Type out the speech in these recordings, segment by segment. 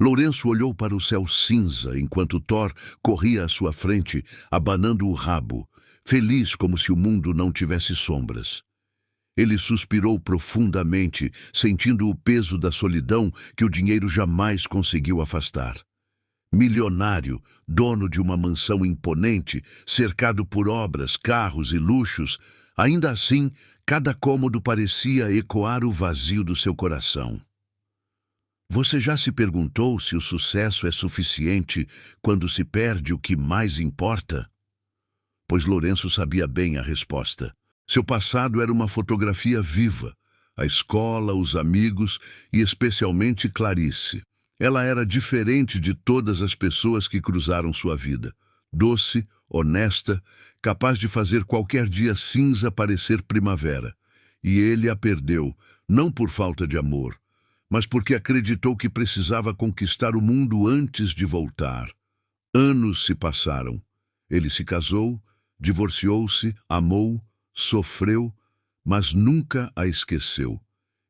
Lourenço olhou para o céu cinza enquanto Thor corria à sua frente, abanando o rabo, feliz como se o mundo não tivesse sombras. Ele suspirou profundamente, sentindo o peso da solidão que o dinheiro jamais conseguiu afastar. Milionário, dono de uma mansão imponente, cercado por obras, carros e luxos, ainda assim, cada cômodo parecia ecoar o vazio do seu coração. Você já se perguntou se o sucesso é suficiente quando se perde o que mais importa? Pois Lourenço sabia bem a resposta. Seu passado era uma fotografia viva. A escola, os amigos e especialmente Clarice. Ela era diferente de todas as pessoas que cruzaram sua vida. Doce, honesta, capaz de fazer qualquer dia cinza parecer primavera. E ele a perdeu, não por falta de amor, mas porque acreditou que precisava conquistar o mundo antes de voltar. Anos se passaram. Ele se casou, divorciou-se, amou, sofreu, mas nunca a esqueceu.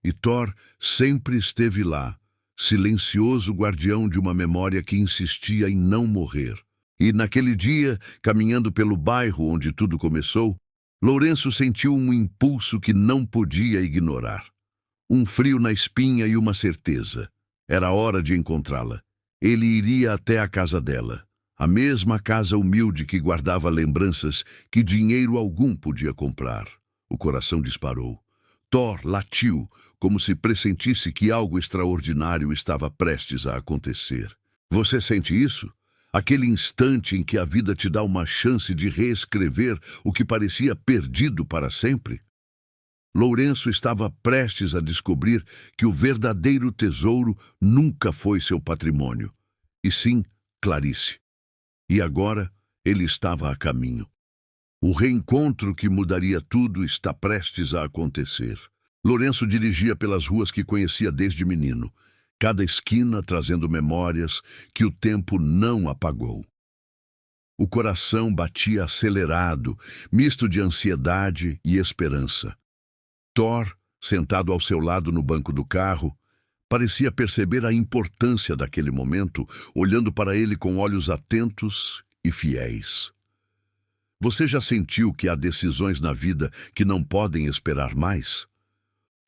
E Thor sempre esteve lá, silencioso guardião de uma memória que insistia em não morrer. E naquele dia, caminhando pelo bairro onde tudo começou, Lourenço sentiu um impulso que não podia ignorar. Um frio na espinha e uma certeza. Era hora de encontrá-la. Ele iria até a casa dela. A mesma casa humilde que guardava lembranças que dinheiro algum podia comprar. O coração disparou. Thor latiu, como se pressentisse que algo extraordinário estava prestes a acontecer. Você sente isso? Aquele instante em que a vida te dá uma chance de reescrever o que parecia perdido para sempre? Lourenço estava prestes a descobrir que o verdadeiro tesouro nunca foi seu patrimônio, e sim Clarice. E agora ele estava a caminho. O reencontro que mudaria tudo está prestes a acontecer. Lourenço dirigia pelas ruas que conhecia desde menino, cada esquina trazendo memórias que o tempo não apagou. O coração batia acelerado, misto de ansiedade e esperança. Thor, sentado ao seu lado no banco do carro, parecia perceber a importância daquele momento, olhando para ele com olhos atentos e fiéis. Você já sentiu que há decisões na vida que não podem esperar mais?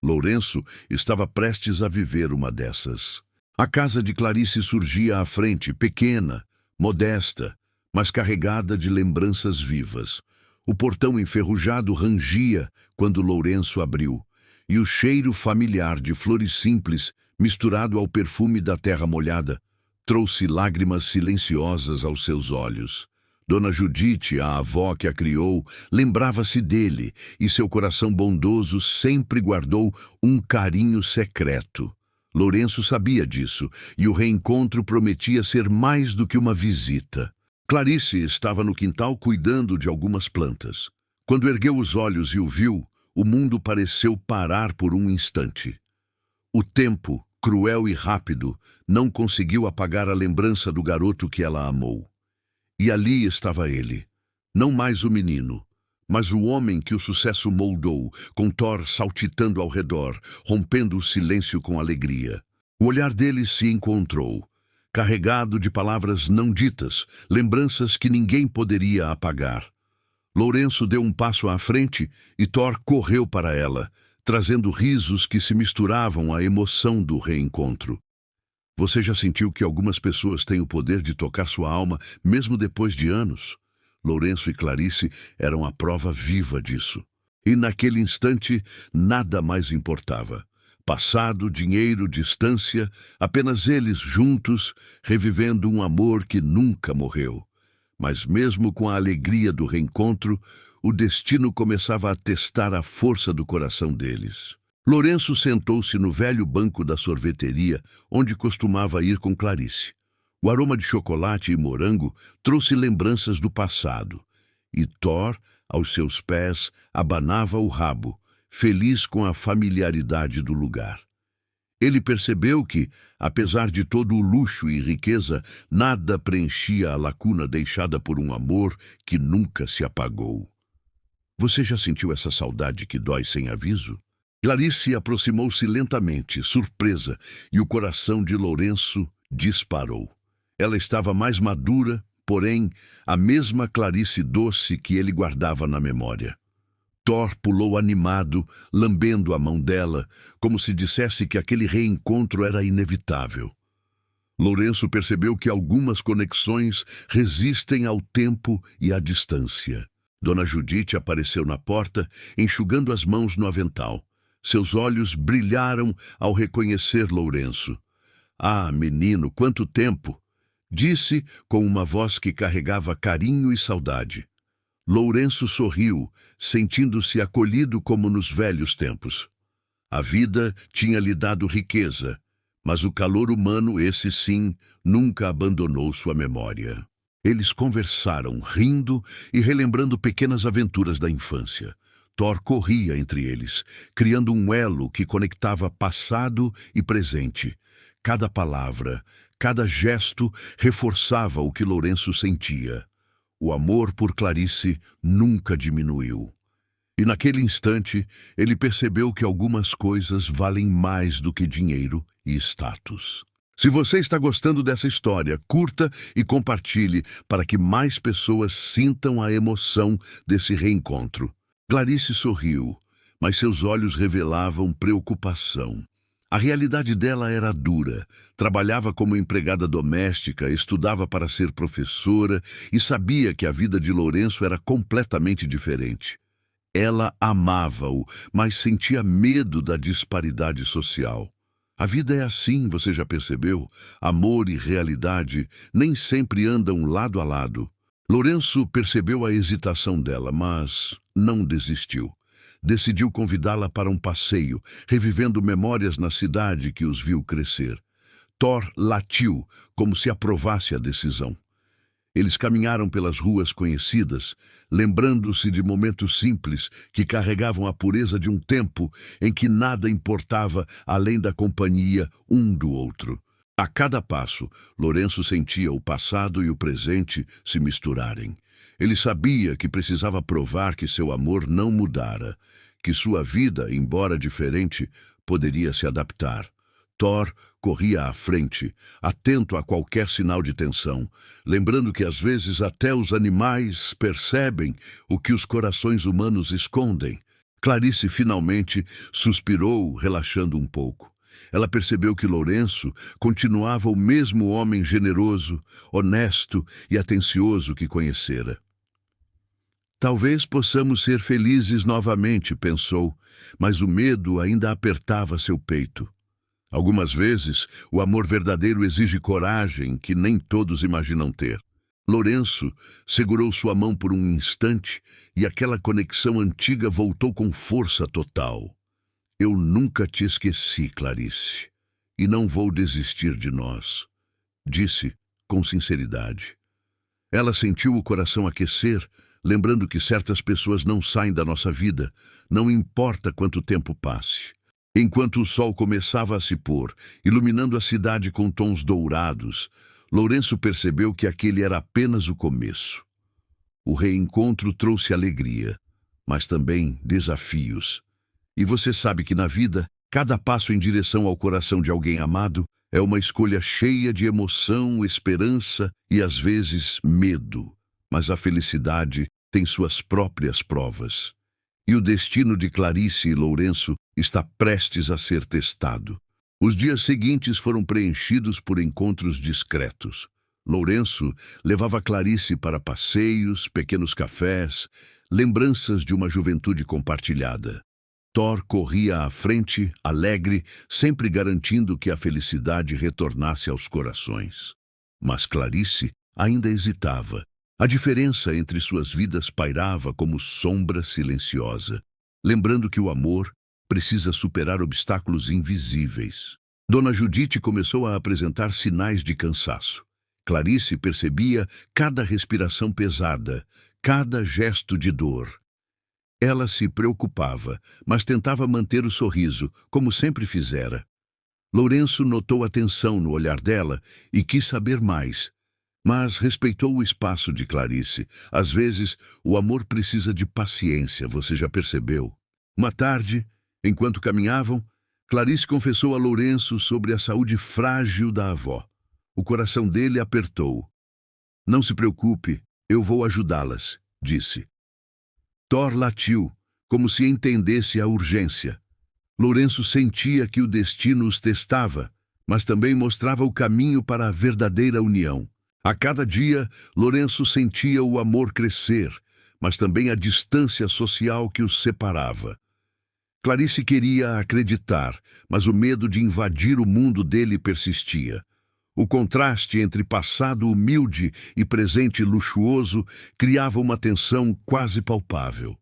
Lourenço estava prestes a viver uma dessas. A casa de Clarice surgia à frente, pequena, modesta, mas carregada de lembranças vivas. O portão enferrujado rangia quando Lourenço abriu, e o cheiro familiar de flores simples, misturado ao perfume da terra molhada, trouxe lágrimas silenciosas aos seus olhos. Dona Judite, a avó que a criou, lembrava-se dele, e seu coração bondoso sempre guardou um carinho secreto. Lourenço sabia disso, e o reencontro prometia ser mais do que uma visita. Clarice estava no quintal cuidando de algumas plantas. Quando ergueu os olhos e o viu, o mundo pareceu parar por um instante. O tempo, cruel e rápido, não conseguiu apagar a lembrança do garoto que ela amou. E ali estava ele, não mais o menino, mas o homem que o sucesso moldou, com Thor saltitando ao redor, rompendo o silêncio com alegria. O olhar dele se encontrou, carregado de palavras não ditas, lembranças que ninguém poderia apagar. Lourenço deu um passo à frente e Thor correu para ela, trazendo risos que se misturavam à emoção do reencontro. Você já sentiu que algumas pessoas têm o poder de tocar sua alma mesmo depois de anos? Lourenço e Clarice eram a prova viva disso. E naquele instante, nada mais importava. Passado, dinheiro, distância, apenas eles juntos, revivendo um amor que nunca morreu. Mas mesmo com a alegria do reencontro, o destino começava a testar a força do coração deles. Lourenço sentou-se no velho banco da sorveteria, onde costumava ir com Clarice. O aroma de chocolate e morango trouxe lembranças do passado, e Thor, aos seus pés, abanava o rabo, feliz com a familiaridade do lugar. Ele percebeu que, apesar de todo o luxo e riqueza, nada preenchia a lacuna deixada por um amor que nunca se apagou. Você já sentiu essa saudade que dói sem aviso? Clarice aproximou-se lentamente, surpresa, e o coração de Lourenço disparou. Ela estava mais madura, porém, a mesma Clarice doce que ele guardava na memória. Thor pulou animado, lambendo a mão dela, como se dissesse que aquele reencontro era inevitável. Lourenço percebeu que algumas conexões resistem ao tempo e à distância. Dona Judite apareceu na porta, enxugando as mãos no avental. Seus olhos brilharam ao reconhecer Lourenço. "Ah, menino, quanto tempo!" disse com uma voz que carregava carinho e saudade. Lourenço sorriu, sentindo-se acolhido como nos velhos tempos. A vida tinha lhe dado riqueza, mas o calor humano, esse sim, nunca abandonou sua memória. Eles conversaram, rindo e relembrando pequenas aventuras da infância. Thor corria entre eles, criando um elo que conectava passado e presente. Cada palavra, cada gesto reforçava o que Lourenço sentia. O amor por Clarice nunca diminuiu. E naquele instante, ele percebeu que algumas coisas valem mais do que dinheiro e status. Se você está gostando dessa história, curta e compartilhe para que mais pessoas sintam a emoção desse reencontro. Clarice sorriu, mas seus olhos revelavam preocupação. A realidade dela era dura. Trabalhava como empregada doméstica, estudava para ser professora e sabia que a vida de Lourenço era completamente diferente. Ela amava-o, mas sentia medo da disparidade social. A vida é assim, você já percebeu? Amor e realidade nem sempre andam lado a lado. Lourenço percebeu a hesitação dela, mas não desistiu. Decidiu convidá-la para um passeio, revivendo memórias na cidade que os viu crescer. Thor latiu, como se aprovasse a decisão. Eles caminharam pelas ruas conhecidas, lembrando-se de momentos simples que carregavam a pureza de um tempo em que nada importava além da companhia um do outro. A cada passo, Lourenço sentia o passado e o presente se misturarem. Ele sabia que precisava provar que seu amor não mudara, que sua vida, embora diferente, poderia se adaptar. Thor corria à frente, atento a qualquer sinal de tensão, lembrando que às vezes até os animais percebem o que os corações humanos escondem. Clarice finalmente suspirou, relaxando um pouco. Ela percebeu que Lourenço continuava o mesmo homem generoso, honesto e atencioso que conhecera. Talvez possamos ser felizes novamente, pensou, mas o medo ainda apertava seu peito. Algumas vezes, o amor verdadeiro exige coragem que nem todos imaginam ter. Lourenço segurou sua mão por um instante e aquela conexão antiga voltou com força total. Eu nunca te esqueci, Clarice, e não vou desistir de nós, disse com sinceridade. Ela sentiu o coração aquecer, lembrando que certas pessoas não saem da nossa vida, não importa quanto tempo passe. Enquanto o sol começava a se pôr, iluminando a cidade com tons dourados, Lourenço percebeu que aquele era apenas o começo. O reencontro trouxe alegria, mas também desafios. E você sabe que na vida, cada passo em direção ao coração de alguém amado é uma escolha cheia de emoção, esperança e, às vezes, medo. Mas a felicidade tem suas próprias provas. E o destino de Clarice e Lourenço está prestes a ser testado. Os dias seguintes foram preenchidos por encontros discretos. Lourenço levava Clarice para passeios, pequenos cafés, lembranças de uma juventude compartilhada. Thor corria à frente, alegre, sempre garantindo que a felicidade retornasse aos corações. Mas Clarice ainda hesitava. A diferença entre suas vidas pairava como sombra silenciosa, lembrando que o amor precisa superar obstáculos invisíveis. Dona Judite começou a apresentar sinais de cansaço. Clarice percebia cada respiração pesada, cada gesto de dor. Ela se preocupava, mas tentava manter o sorriso, como sempre fizera. Lourenço notou a tensão no olhar dela e quis saber mais, mas respeitou o espaço de Clarice. Às vezes, o amor precisa de paciência, você já percebeu? Uma tarde, enquanto caminhavam, Clarice confessou a Lourenço sobre a saúde frágil da avó. O coração dele apertou. Não se preocupe, eu vou ajudá-las, disse. Thor latiu, como se entendesse a urgência. Lourenço sentia que o destino os testava, mas também mostrava o caminho para a verdadeira união. A cada dia, Lourenço sentia o amor crescer, mas também a distância social que os separava. Clarice queria acreditar, mas o medo de invadir o mundo dele persistia. O contraste entre passado humilde e presente luxuoso criava uma tensão quase palpável.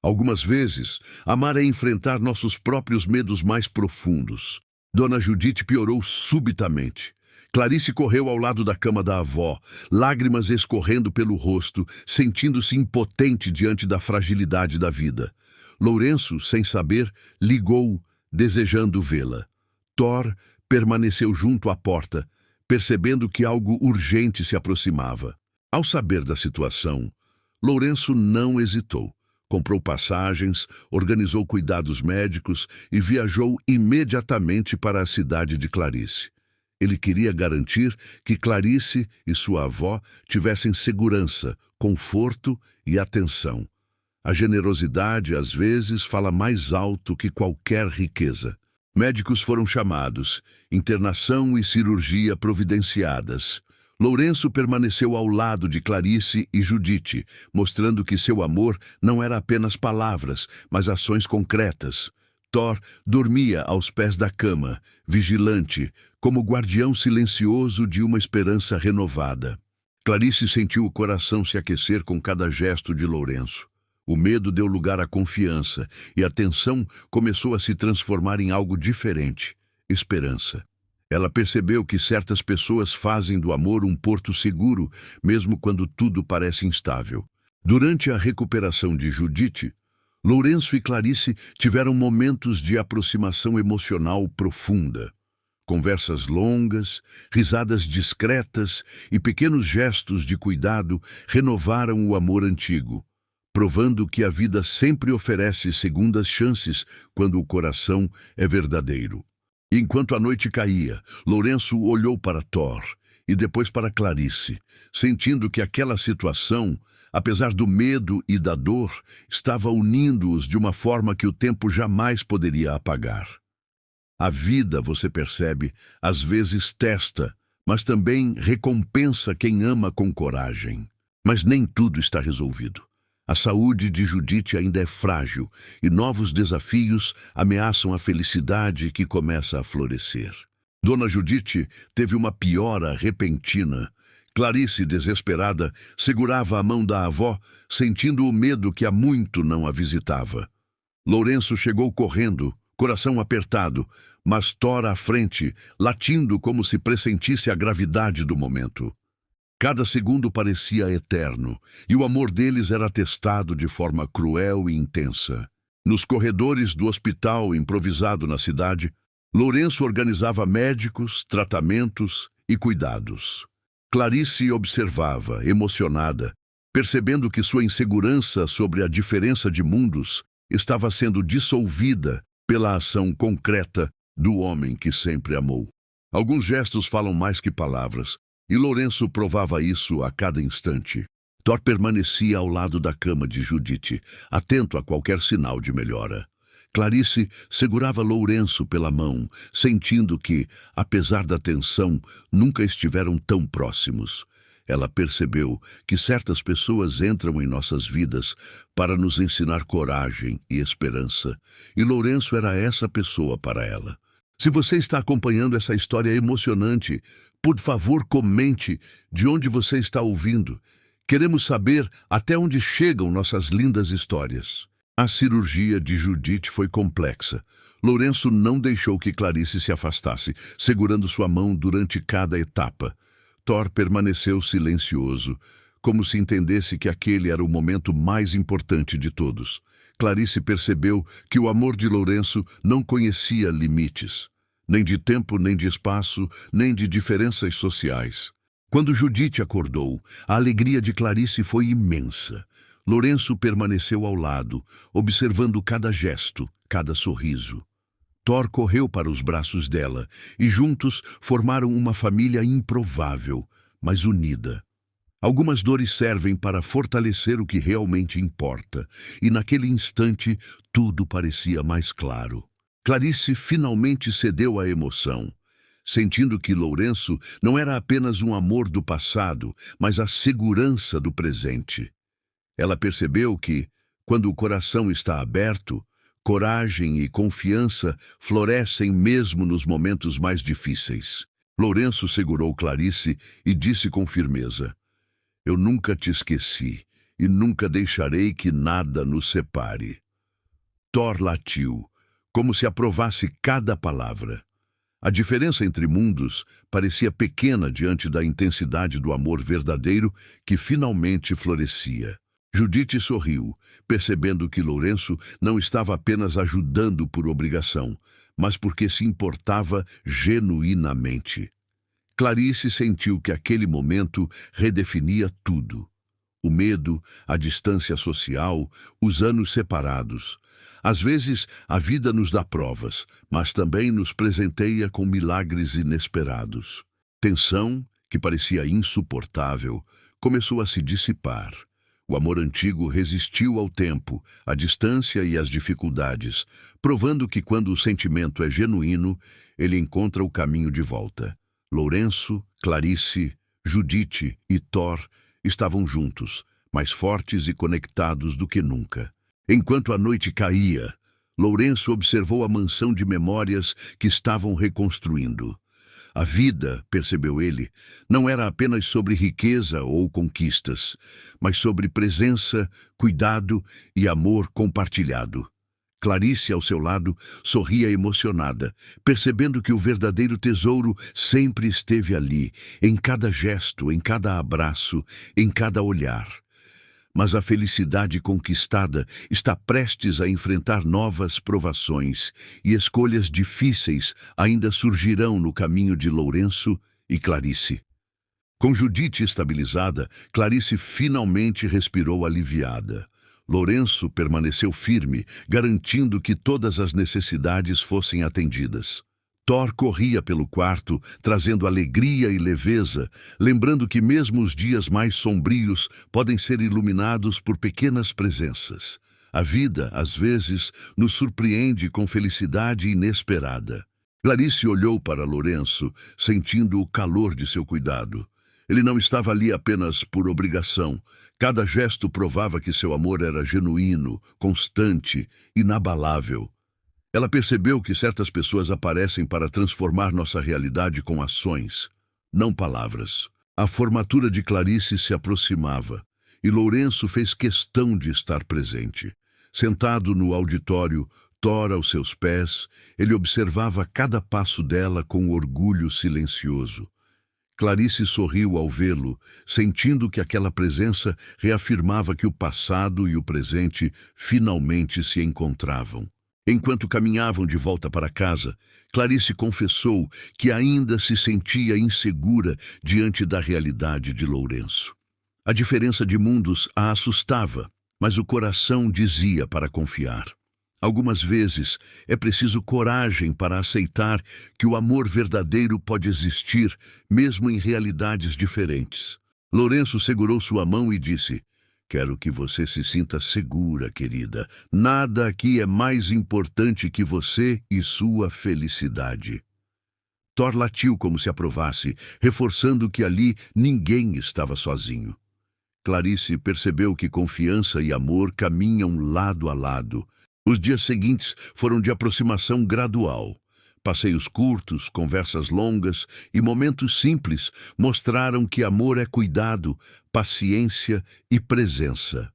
Algumas vezes, amar é enfrentar nossos próprios medos mais profundos. Dona Judite piorou subitamente. Clarice correu ao lado da cama da avó, lágrimas escorrendo pelo rosto, sentindo-se impotente diante da fragilidade da vida. Lourenço, sem saber, ligou, desejando vê-la. Thor permaneceu junto à porta, percebendo que algo urgente se aproximava. Ao saber da situação, Lourenço não hesitou. Comprou passagens, organizou cuidados médicos e viajou imediatamente para a cidade de Clarice. Ele queria garantir que Clarice e sua avó tivessem segurança, conforto e atenção. A generosidade, às vezes, fala mais alto que qualquer riqueza. Médicos foram chamados, internação e cirurgia providenciadas. Lourenço permaneceu ao lado de Clarice e Judite, mostrando que seu amor não era apenas palavras, mas ações concretas. Thor dormia aos pés da cama, vigilante, como guardião silencioso de uma esperança renovada. Clarice sentiu o coração se aquecer com cada gesto de Lourenço. O medo deu lugar à confiança, e a tensão começou a se transformar em algo diferente: esperança. Ela percebeu que certas pessoas fazem do amor um porto seguro, mesmo quando tudo parece instável. Durante a recuperação de Judite, Lourenço e Clarice tiveram momentos de aproximação emocional profunda. Conversas longas, risadas discretas e pequenos gestos de cuidado renovaram o amor antigo, provando que a vida sempre oferece segundas chances quando o coração é verdadeiro. Enquanto a noite caía, Lourenço olhou para Thor e depois para Clarice, sentindo que aquela situação, apesar do medo e da dor, estava unindo-os de uma forma que o tempo jamais poderia apagar. A vida, você percebe, às vezes testa, mas também recompensa quem ama com coragem. Mas nem tudo está resolvido. A saúde de Judite ainda é frágil e novos desafios ameaçam a felicidade que começa a florescer. Dona Judite teve uma piora repentina. Clarice, desesperada, segurava a mão da avó, sentindo o medo que há muito não a visitava. Lourenço chegou correndo, coração apertado, mas Thor à frente, latindo como se pressentisse a gravidade do momento. Cada segundo parecia eterno, e o amor deles era testado de forma cruel e intensa. Nos corredores do hospital improvisado na cidade, Lourenço organizava médicos, tratamentos e cuidados. Clarice observava, emocionada, percebendo que sua insegurança sobre a diferença de mundos estava sendo dissolvida pela ação concreta do homem que sempre amou. Alguns gestos falam mais que palavras, e Lourenço provava isso a cada instante. Thor permanecia ao lado da cama de Judite, atento a qualquer sinal de melhora. Clarice segurava Lourenço pela mão, sentindo que, apesar da tensão, nunca estiveram tão próximos. Ela percebeu que certas pessoas entram em nossas vidas para nos ensinar coragem e esperança, e Lourenço era essa pessoa para ela. Se você está acompanhando essa história emocionante, por favor, comente de onde você está ouvindo. Queremos saber até onde chegam nossas lindas histórias. A cirurgia de Judite foi complexa. Lourenço não deixou que Clarice se afastasse, segurando sua mão durante cada etapa. Thor permaneceu silencioso, como se entendesse que aquele era o momento mais importante de todos. Clarice percebeu que o amor de Lourenço não conhecia limites, nem de tempo, nem de espaço, nem de diferenças sociais. Quando Judite acordou, a alegria de Clarice foi imensa. Lourenço permaneceu ao lado, observando cada gesto, cada sorriso. Thor correu para os braços dela e juntos formaram uma família improvável, mas unida. Algumas dores servem para fortalecer o que realmente importa, e naquele instante tudo parecia mais claro. Clarice finalmente cedeu à emoção, sentindo que Lourenço não era apenas um amor do passado, mas a segurança do presente. Ela percebeu que, quando o coração está aberto, coragem e confiança florescem mesmo nos momentos mais difíceis. Lourenço segurou Clarice e disse com firmeza: "Eu nunca te esqueci e nunca deixarei que nada nos separe." Thor latiu, como se aprovasse cada palavra. A diferença entre mundos parecia pequena diante da intensidade do amor verdadeiro que finalmente florescia. Judite sorriu, percebendo que Lourenço não estava apenas ajudando por obrigação, mas porque se importava genuinamente. Clarice sentiu que aquele momento redefinia tudo. O medo, a distância social, os anos separados. Às vezes, a vida nos dá provas, mas também nos presenteia com milagres inesperados. Tensão, que parecia insuportável, começou a se dissipar. O amor antigo resistiu ao tempo, à distância e às dificuldades, provando que quando o sentimento é genuíno, ele encontra o caminho de volta. Lourenço, Clarice, Judite e Thor estavam juntos, mais fortes e conectados do que nunca. Enquanto a noite caía, Lourenço observou a mansão de memórias que estavam reconstruindo. A vida, percebeu ele, não era apenas sobre riqueza ou conquistas, mas sobre presença, cuidado e amor compartilhado. Clarice, ao seu lado, sorria emocionada, percebendo que o verdadeiro tesouro sempre esteve ali, em cada gesto, em cada abraço, em cada olhar. Mas a felicidade conquistada está prestes a enfrentar novas provações, e escolhas difíceis ainda surgirão no caminho de Lourenço e Clarice. Com Judite estabilizada, Clarice finalmente respirou aliviada. Lourenço permaneceu firme, garantindo que todas as necessidades fossem atendidas. Thor corria pelo quarto, trazendo alegria e leveza, lembrando que mesmo os dias mais sombrios podem ser iluminados por pequenas presenças. A vida, às vezes, nos surpreende com felicidade inesperada. Clarice olhou para Lourenço, sentindo o calor de seu cuidado. Ele não estava ali apenas por obrigação. Cada gesto provava que seu amor era genuíno, constante, inabalável. Ela percebeu que certas pessoas aparecem para transformar nossa realidade com ações, não palavras. A formatura de Clarice se aproximava, e Lourenço fez questão de estar presente. Sentado no auditório, Thor aos seus pés, ele observava cada passo dela com orgulho silencioso. Clarice sorriu ao vê-lo, sentindo que aquela presença reafirmava que o passado e o presente finalmente se encontravam. Enquanto caminhavam de volta para casa, Clarice confessou que ainda se sentia insegura diante da realidade de Lourenço. A diferença de mundos a assustava, mas o coração dizia para confiar. Algumas vezes é preciso coragem para aceitar que o amor verdadeiro pode existir, mesmo em realidades diferentes. Lourenço segurou sua mão e disse: "Quero que você se sinta segura, querida. Nada aqui é mais importante que você e sua felicidade." Thor latiu como se aprovasse, reforçando que ali ninguém estava sozinho. Clarice percebeu que confiança e amor caminham lado a lado. Os dias seguintes foram de aproximação gradual. Passeios curtos, conversas longas e momentos simples mostraram que amor é cuidado, paciência e presença.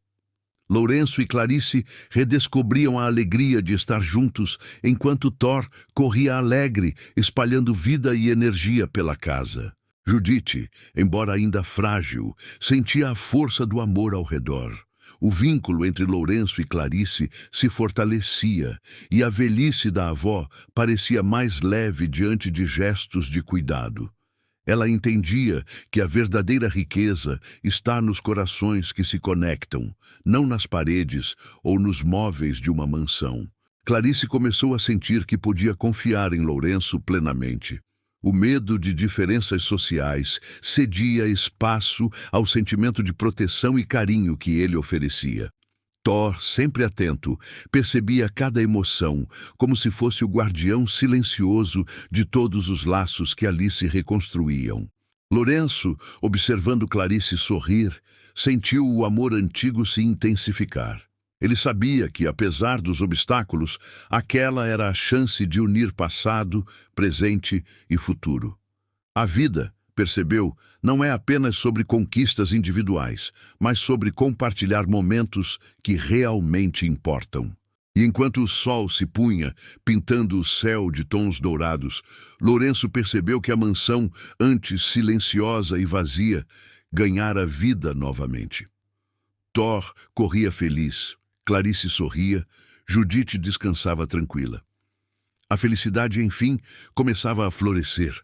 Lourenço e Clarice redescobriam a alegria de estar juntos, enquanto Thor corria alegre, espalhando vida e energia pela casa. Judite, embora ainda frágil, sentia a força do amor ao redor. O vínculo entre Lourenço e Clarice se fortalecia, e a velhice da avó parecia mais leve diante de gestos de cuidado. Ela entendia que a verdadeira riqueza está nos corações que se conectam, não nas paredes ou nos móveis de uma mansão. Clarice começou a sentir que podia confiar em Lourenço plenamente. O medo de diferenças sociais cedia espaço ao sentimento de proteção e carinho que ele oferecia. Thor, sempre atento, percebia cada emoção, como se fosse o guardião silencioso de todos os laços que ali se reconstruíam. Lourenço, observando Clarice sorrir, sentiu o amor antigo se intensificar. Ele sabia que, apesar dos obstáculos, aquela era a chance de unir passado, presente e futuro. A vida, percebeu, não é apenas sobre conquistas individuais, mas sobre compartilhar momentos que realmente importam. E enquanto o sol se punha, pintando o céu de tons dourados, Lourenço percebeu que a mansão, antes silenciosa e vazia, ganhara vida novamente. Thor corria feliz, Clarice sorria, Judite descansava tranquila. A felicidade, enfim, começava a florescer,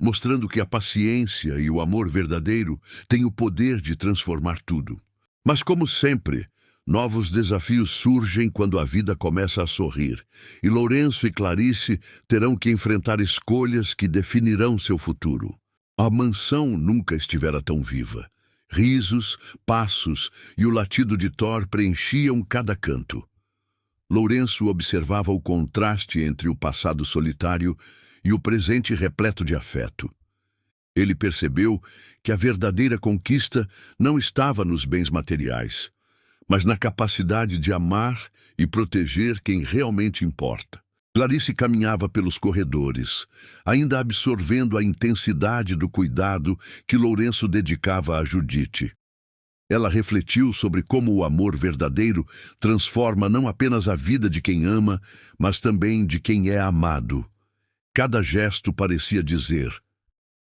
mostrando que a paciência e o amor verdadeiro têm o poder de transformar tudo. Mas, como sempre, novos desafios surgem quando a vida começa a sorrir, e Lourenço e Clarice terão que enfrentar escolhas que definirão seu futuro. A mansão nunca estivera tão viva. Risos, passos e o latido de Thor preenchiam cada canto. Lourenço observava o contraste entre o passado solitário e o presente repleto de afeto. Ele percebeu que a verdadeira conquista não estava nos bens materiais, mas na capacidade de amar e proteger quem realmente importa. Clarice caminhava pelos corredores, ainda absorvendo a intensidade do cuidado que Lourenço dedicava a Judite. Ela refletiu sobre como o amor verdadeiro transforma não apenas a vida de quem ama, mas também de quem é amado. Cada gesto parecia dizer: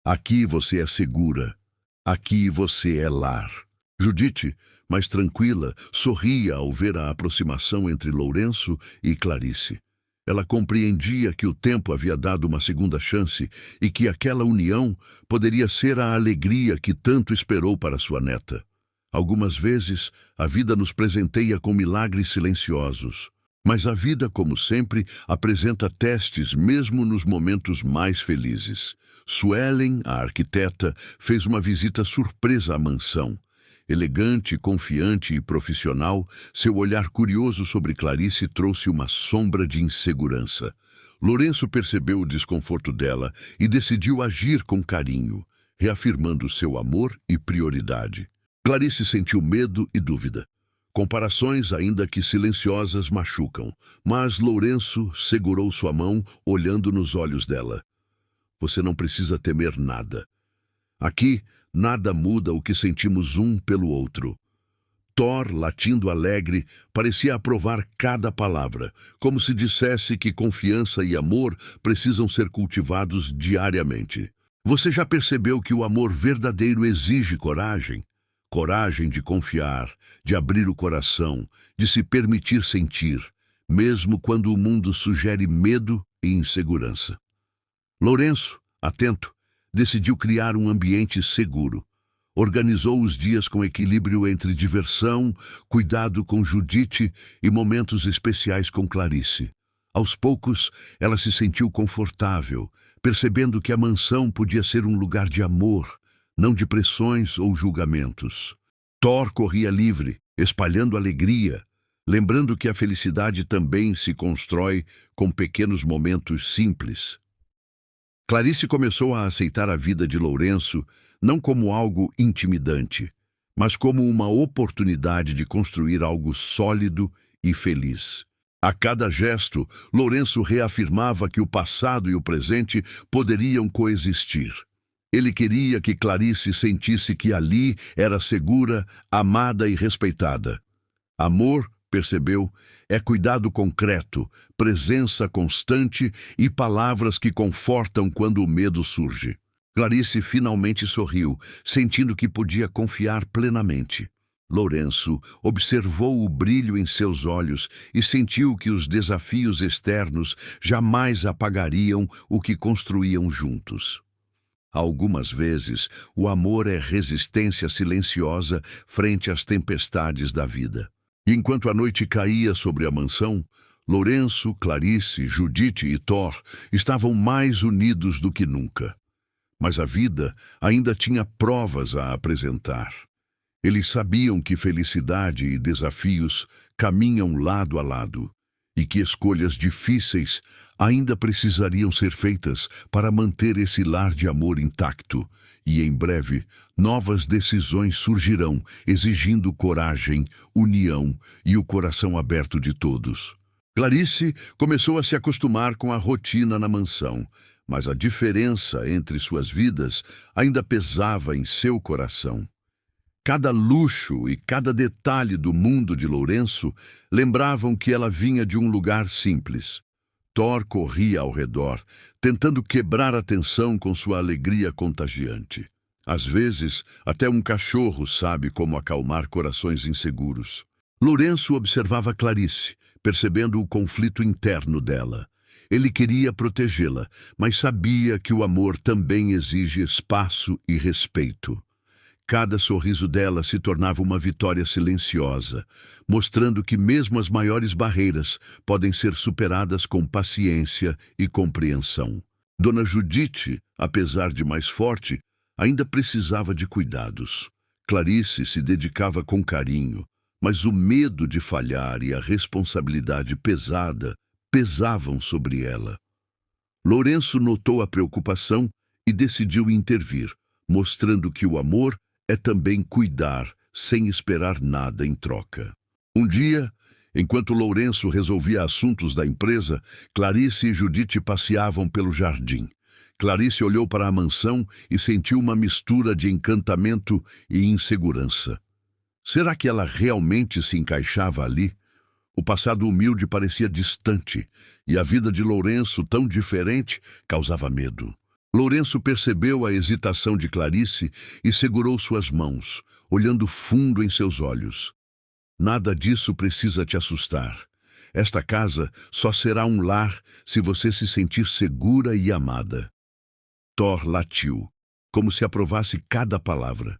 aqui você é segura, aqui você é lar. Judite, mais tranquila, sorria ao ver a aproximação entre Lourenço e Clarice. Ela compreendia que o tempo havia dado uma segunda chance e que aquela união poderia ser a alegria que tanto esperou para sua neta. Algumas vezes, a vida nos presenteia com milagres silenciosos, mas a vida, como sempre, apresenta testes mesmo nos momentos mais felizes. Suelen, a arquiteta, fez uma visita surpresa à mansão. Elegante, confiante e profissional, seu olhar curioso sobre Clarice trouxe uma sombra de insegurança. Lourenço percebeu o desconforto dela e decidiu agir com carinho, reafirmando seu amor e prioridade. Clarice sentiu medo e dúvida. Comparações, ainda que silenciosas, machucam, mas Lourenço segurou sua mão, olhando nos olhos dela. Você não precisa temer nada. Aqui, nada muda o que sentimos um pelo outro. Thor, latindo alegre, parecia aprovar cada palavra, como se dissesse que confiança e amor precisam ser cultivados diariamente. Você já percebeu que o amor verdadeiro exige coragem? Coragem de confiar, de abrir o coração, de se permitir sentir, mesmo quando o mundo sugere medo e insegurança. Lourenço, atento, decidiu criar um ambiente seguro. Organizou os dias com equilíbrio entre diversão, cuidado com Judite e momentos especiais com Clarice. Aos poucos, ela se sentiu confortável, percebendo que a mansão podia ser um lugar de amor, não de pressões ou julgamentos. Thor corria livre, espalhando alegria, lembrando que a felicidade também se constrói com pequenos momentos simples. Clarice começou a aceitar a vida de Lourenço não como algo intimidante, mas como uma oportunidade de construir algo sólido e feliz. A cada gesto, Lourenço reafirmava que o passado e o presente poderiam coexistir. Ele queria que Clarice sentisse que ali era segura, amada e respeitada. Amor, percebeu, é cuidado concreto, presença constante e palavras que confortam quando o medo surge. Clarice finalmente sorriu, sentindo que podia confiar plenamente. Lourenço observou o brilho em seus olhos e sentiu que os desafios externos jamais apagariam o que construíam juntos. Algumas vezes, o amor é resistência silenciosa frente às tempestades da vida. Enquanto a noite caía sobre a mansão, Lourenço, Clarice, Judite e Thor estavam mais unidos do que nunca. Mas a vida ainda tinha provas a apresentar. Eles sabiam que felicidade e desafios caminham lado a lado e que escolhas difíceis ainda precisariam ser feitas para manter esse lar de amor intacto. E em breve, novas decisões surgirão, exigindo coragem, união e o coração aberto de todos. Clarice começou a se acostumar com a rotina na mansão, mas a diferença entre suas vidas ainda pesava em seu coração. Cada luxo e cada detalhe do mundo de Lourenço lembravam que ela vinha de um lugar simples. Thor corria ao redor, tentando quebrar a tensão com sua alegria contagiante. Às vezes, até um cachorro sabe como acalmar corações inseguros. Lourenço observava Clarice, percebendo o conflito interno dela. Ele queria protegê-la, mas sabia que o amor também exige espaço e respeito. Cada sorriso dela se tornava uma vitória silenciosa, mostrando que mesmo as maiores barreiras podem ser superadas com paciência e compreensão. Dona Judite, apesar de mais forte, ainda precisava de cuidados. Clarice se dedicava com carinho, mas o medo de falhar e a responsabilidade pesada pesavam sobre ela. Lourenço notou a preocupação e decidiu intervir, mostrando que o amor é também cuidar, sem esperar nada em troca. Um dia, enquanto Lourenço resolvia assuntos da empresa, Clarice e Judite passeavam pelo jardim. Clarice olhou para a mansão e sentiu uma mistura de encantamento e insegurança. Será que ela realmente se encaixava ali? O passado humilde parecia distante, e a vida de Lourenço, tão diferente, causava medo. Lourenço percebeu a hesitação de Clarice e segurou suas mãos, olhando fundo em seus olhos. Nada disso precisa te assustar. Esta casa só será um lar se você se sentir segura e amada. Thor latiu, como se aprovasse cada palavra.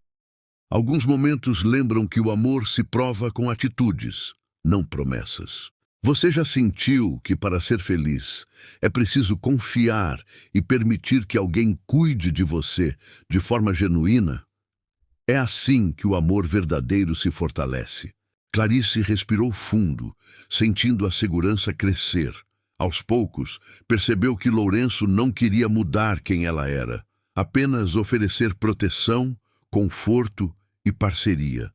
Alguns momentos lembram que o amor se prova com atitudes, não promessas. Você já sentiu que para ser feliz é preciso confiar e permitir que alguém cuide de você de forma genuína? É assim que o amor verdadeiro se fortalece. Clarice respirou fundo, sentindo a segurança crescer. Aos poucos, percebeu que Lourenço não queria mudar quem ela era, apenas oferecer proteção, conforto e parceria.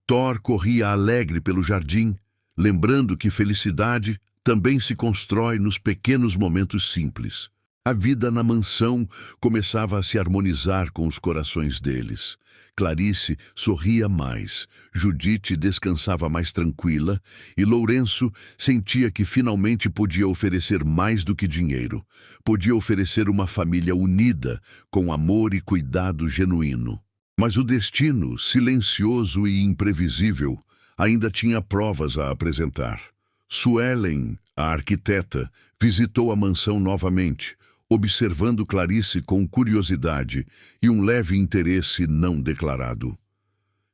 Thor corria alegre pelo jardim, lembrando que felicidade também se constrói nos pequenos momentos simples. A vida na mansão começava a se harmonizar com os corações deles. Clarice sorria mais, Judite descansava mais tranquila e Lourenço sentia que finalmente podia oferecer mais do que dinheiro. Podia oferecer uma família unida, com amor e cuidado genuíno. Mas o destino, silencioso e imprevisível, ainda tinha provas a apresentar. Suelen, a arquiteta, visitou a mansão novamente, observando Clarice com curiosidade e um leve interesse não declarado.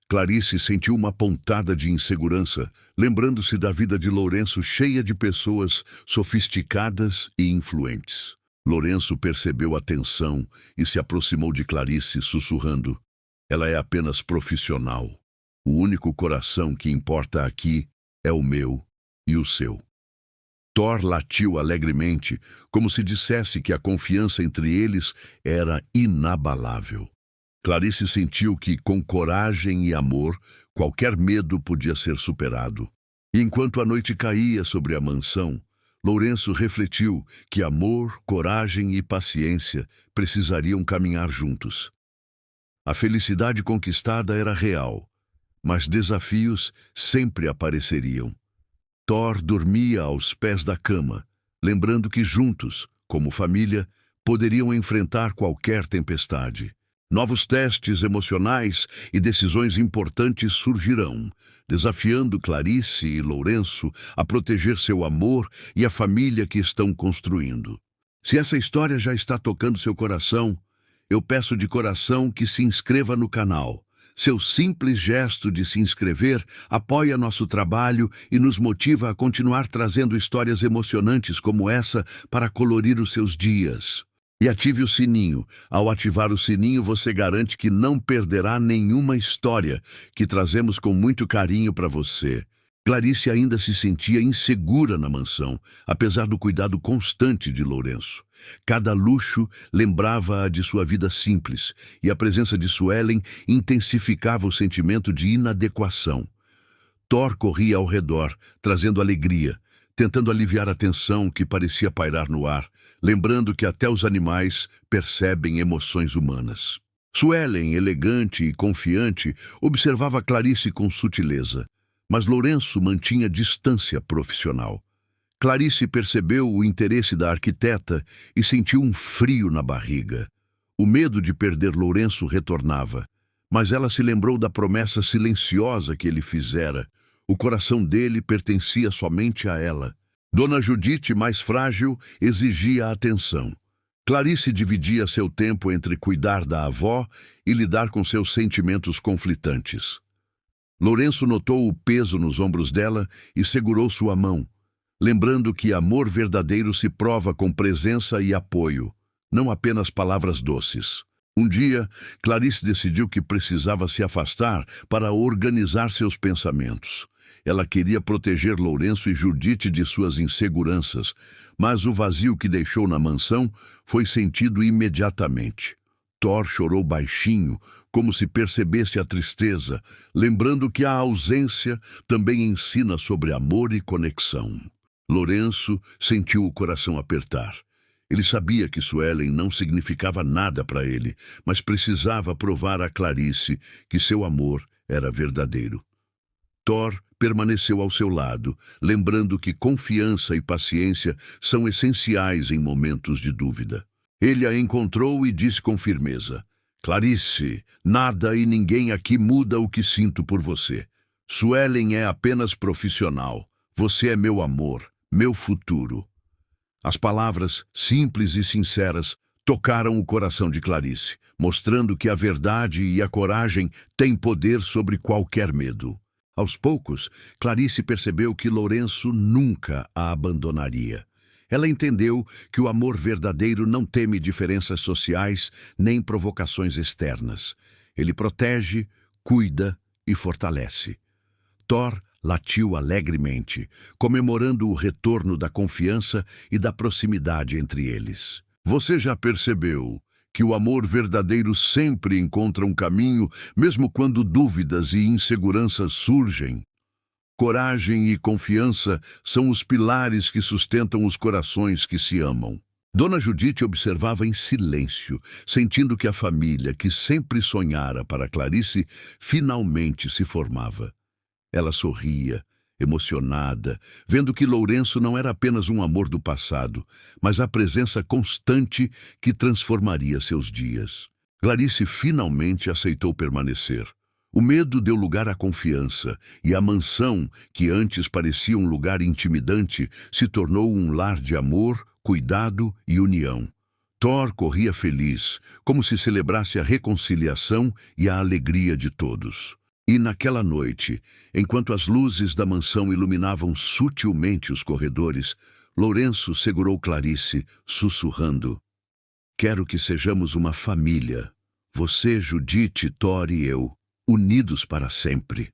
Clarice sentiu uma pontada de insegurança, lembrando-se da vida de Lourenço cheia de pessoas sofisticadas e influentes. Lourenço percebeu a tensão e se aproximou de Clarice, sussurrando: "Ela é apenas profissional. O único coração que importa aqui é o meu e o seu." Thor latiu alegremente, como se dissesse que a confiança entre eles era inabalável. Clarice sentiu que, com coragem e amor, qualquer medo podia ser superado. E enquanto a noite caía sobre a mansão, Lourenço refletiu que amor, coragem e paciência precisariam caminhar juntos. A felicidade conquistada era real, mas desafios sempre apareceriam. Thor dormia aos pés da cama, lembrando que juntos, como família, poderiam enfrentar qualquer tempestade. Novos testes emocionais e decisões importantes surgirão, desafiando Clarice e Lourenço a proteger seu amor e a família que estão construindo. Se essa história já está tocando seu coração, eu peço de coração que se inscreva no canal, Seu simples gesto de se inscrever apoia nosso trabalho e nos motiva a continuar trazendo histórias emocionantes como essa para colorir os seus dias. E ative o sininho. Ao ativar o sininho, você garante que não perderá nenhuma história que trazemos com muito carinho para você. Clarice ainda se sentia insegura na mansão, apesar do cuidado constante de Lourenço. Cada luxo lembrava-a de sua vida simples, e a presença de Suelen intensificava o sentimento de inadequação. Thor corria ao redor, trazendo alegria, tentando aliviar a tensão que parecia pairar no ar, lembrando que até os animais percebem emoções humanas. Suelen, elegante e confiante, observava Clarice com sutileza, mas Lourenço mantinha distância profissional. Clarice percebeu o interesse da arquiteta e sentiu um frio na barriga. O medo de perder Lourenço retornava, mas ela se lembrou da promessa silenciosa que ele fizera. O coração dele pertencia somente a ela. Dona Judite, mais frágil, exigia atenção. Clarice dividia seu tempo entre cuidar da avó e lidar com seus sentimentos conflitantes. Lourenço notou o peso nos ombros dela e segurou sua mão, lembrando que amor verdadeiro se prova com presença e apoio, não apenas palavras doces. Um dia, Clarice decidiu que precisava se afastar para organizar seus pensamentos. Ela queria proteger Lourenço e Judite de suas inseguranças, mas o vazio que deixou na mansão foi sentido imediatamente. Thor chorou baixinho, como se percebesse a tristeza, lembrando que a ausência também ensina sobre amor e conexão. Lourenço sentiu o coração apertar. Ele sabia que Suelen não significava nada para ele, mas precisava provar a Clarice que seu amor era verdadeiro. Thor permaneceu ao seu lado, lembrando que confiança e paciência são essenciais em momentos de dúvida. Ele a encontrou e disse com firmeza: Clarice, nada e ninguém aqui muda o que sinto por você. Suelen é apenas profissional. Você é meu amor, meu futuro. As palavras, simples e sinceras, tocaram o coração de Clarice, mostrando que a verdade e a coragem têm poder sobre qualquer medo. Aos poucos, Clarice percebeu que Lourenço nunca a abandonaria. Ela entendeu que o amor verdadeiro não teme diferenças sociais nem provocações externas. Ele protege, cuida e fortalece. Thor latiu alegremente, comemorando o retorno da confiança e da proximidade entre eles. Você já percebeu que o amor verdadeiro sempre encontra um caminho, mesmo quando dúvidas e inseguranças surgem? Coragem e confiança são os pilares que sustentam os corações que se amam. Dona Judite observava em silêncio, sentindo que a família que sempre sonhara para Clarice finalmente se formava. Ela sorria, emocionada, vendo que Lourenço não era apenas um amor do passado, mas a presença constante que transformaria seus dias. Clarice finalmente aceitou permanecer. O medo deu lugar à confiança, e a mansão, que antes parecia um lugar intimidante, se tornou um lar de amor, cuidado e união. Thor corria feliz, como se celebrasse a reconciliação e a alegria de todos. E naquela noite, enquanto as luzes da mansão iluminavam sutilmente os corredores, Lourenço segurou Clarice, sussurrando: Quero que sejamos uma família, você, Judite, Thor e eu, unidos para sempre.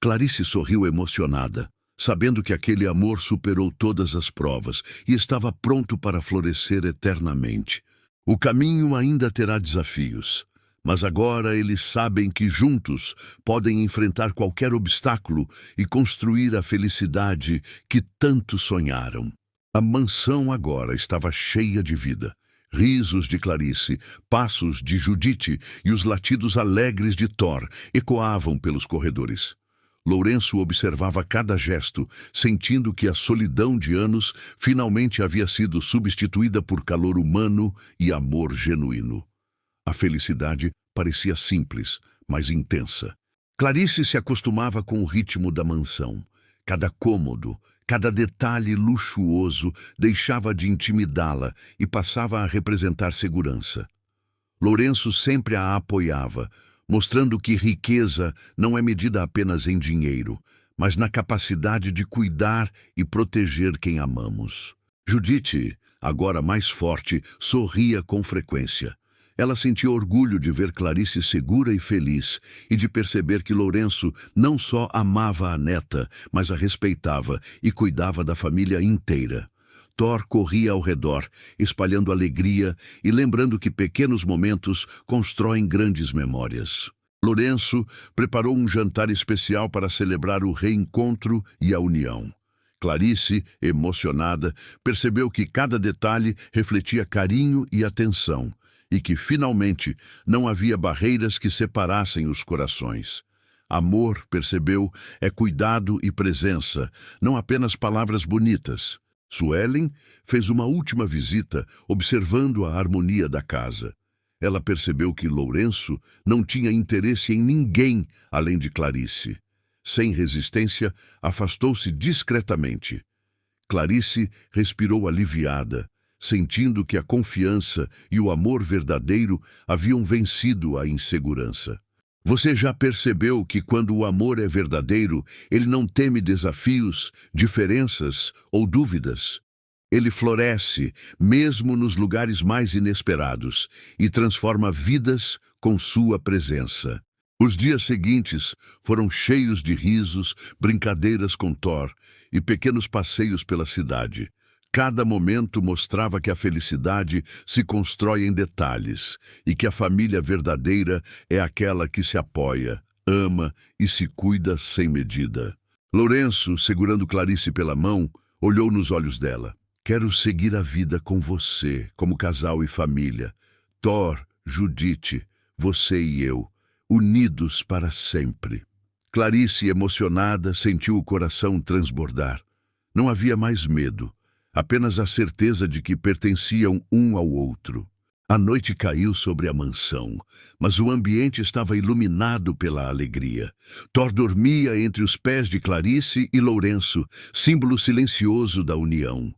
Clarice sorriu emocionada, sabendo que aquele amor superou todas as provas e estava pronto para florescer eternamente. O caminho ainda terá desafios, mas agora eles sabem que juntos podem enfrentar qualquer obstáculo e construir a felicidade que tanto sonharam. A mansão agora estava cheia de vida. Risos de Clarice, passos de Judite e os latidos alegres de Thor ecoavam pelos corredores. Lourenço observava cada gesto, sentindo que a solidão de anos finalmente havia sido substituída por calor humano e amor genuíno. A felicidade parecia simples, mas intensa. Clarice se acostumava com o ritmo da mansão. Cada cômodo, cada detalhe luxuoso deixava de intimidá-la e passava a representar segurança. Lourenço sempre a apoiava, mostrando que riqueza não é medida apenas em dinheiro, mas na capacidade de cuidar e proteger quem amamos. Judite, agora mais forte, sorria com frequência. Ela sentia orgulho de ver Clarice segura e feliz e de perceber que Lourenço não só amava a neta, mas a respeitava e cuidava da família inteira. Thor corria ao redor, espalhando alegria e lembrando que pequenos momentos constroem grandes memórias. Lourenço preparou um jantar especial para celebrar o reencontro e a união. Clarice, emocionada, percebeu que cada detalhe refletia carinho e atenção, e que, finalmente, não havia barreiras que separassem os corações. Amor, percebeu, é cuidado e presença, não apenas palavras bonitas. Suelen fez uma última visita, observando a harmonia da casa. Ela percebeu que Lourenço não tinha interesse em ninguém além de Clarice. Sem resistência, afastou-se discretamente. Clarice respirou aliviada, sentindo que a confiança e o amor verdadeiro haviam vencido a insegurança. Você já percebeu que quando o amor é verdadeiro, ele não teme desafios, diferenças ou dúvidas? Ele floresce, mesmo nos lugares mais inesperados, e transforma vidas com sua presença. Os dias seguintes foram cheios de risos, brincadeiras com Thor e pequenos passeios pela cidade. Cada momento mostrava que a felicidade se constrói em detalhes e que a família verdadeira é aquela que se apoia, ama e se cuida sem medida. Lourenço, segurando Clarice pela mão, olhou nos olhos dela. Quero seguir a vida com você, como casal e família. Thor, Judite, você e eu, unidos para sempre. Clarice, emocionada, sentiu o coração transbordar. Não havia mais medo. Apenas a certeza de que pertenciam um ao outro. A noite caiu sobre a mansão, mas o ambiente estava iluminado pela alegria. Thor dormia entre os pés de Clarice e Lourenço, símbolo silencioso da união.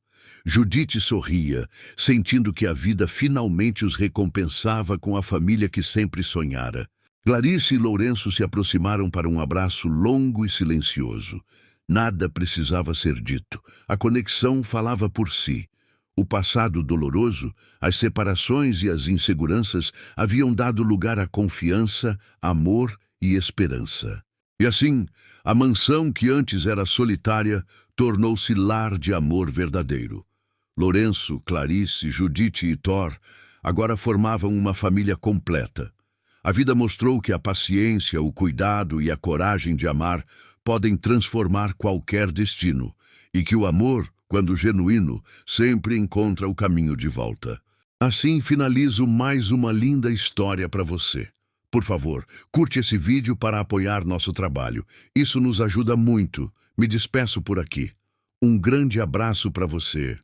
Judite sorria, sentindo que a vida finalmente os recompensava com a família que sempre sonhara. Clarice e Lourenço se aproximaram para um abraço longo e silencioso. Nada precisava ser dito. A conexão falava por si. O passado doloroso, as separações e as inseguranças haviam dado lugar à confiança, amor e esperança. E assim, a mansão que antes era solitária tornou-se lar de amor verdadeiro. Lourenço, Clarice, Judite e Thor agora formavam uma família completa. A vida mostrou que a paciência, o cuidado e a coragem de amar podem transformar qualquer destino, e que o amor, quando genuíno, sempre encontra o caminho de volta. Assim finalizo mais uma linda história para você. Por favor, curte esse vídeo para apoiar nosso trabalho. Isso nos ajuda muito. Me despeço por aqui. Um grande abraço para você.